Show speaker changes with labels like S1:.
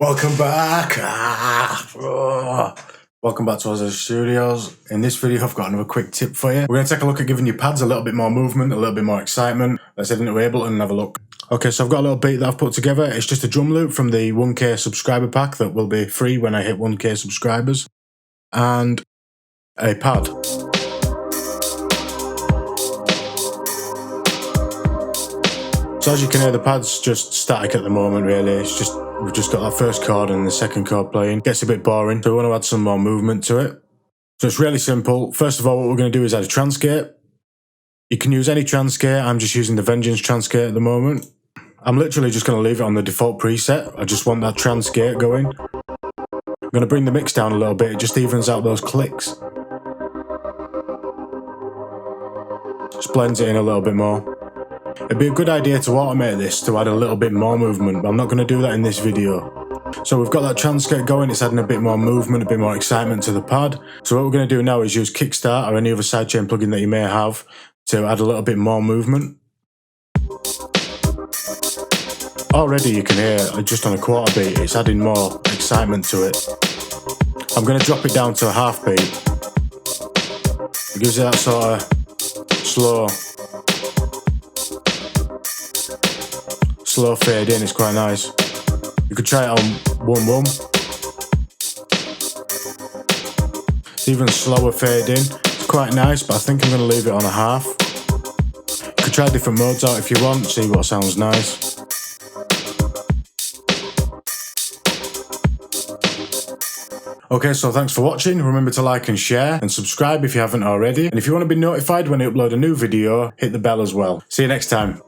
S1: Welcome back. Welcome back to Azzadous Studios. In this video, I've got another quick tip for you. We're going to take a look at giving your pads a little bit more movement, a little bit more excitement. Let's head into Ableton and have a look. Okay, so I've got a little beat that I've put together. It's just a drum loop from the 1K subscriber pack that will be free when I hit 1K subscribers. And a pad. So as you can hear, the pad's just static at the moment, really. We've just got that first chord and the second chord playing. Gets a bit boring, so we want to add some more movement to it. So it's really simple. First of all, what we're going to do is add a transcript. You can use any transcript. I'm just using the Vengeance transcript at the moment. I'm literally just going to leave it on the default preset. I just want that transcript going. I'm going to bring the mix down a little bit. It just evens out those clicks. Just blends it in a little bit more. It'd be a good idea to automate this to add a little bit more movement, but I'm not going to do that in this video. So we've got that transcript going, it's adding a bit more movement, a bit more excitement to the pad. So what we're going to do now is use Kickstart or any other sidechain plugin that you may have to add a little bit more movement. Already you can hear, just on a quarter beat, it's adding more excitement to it. I'm going to drop it down to a half beat. It gives it that sort of slow fade in, it's quite nice. You could try it on 1-1. It's even slower fade in. It's quite nice, but I think I'm going to leave it on a half. You could try different modes out if you want, see what sounds nice. Okay, so thanks for watching. Remember to like and share and subscribe if you haven't already. And if you want to be notified when I upload a new video, hit the bell as well. See you next time.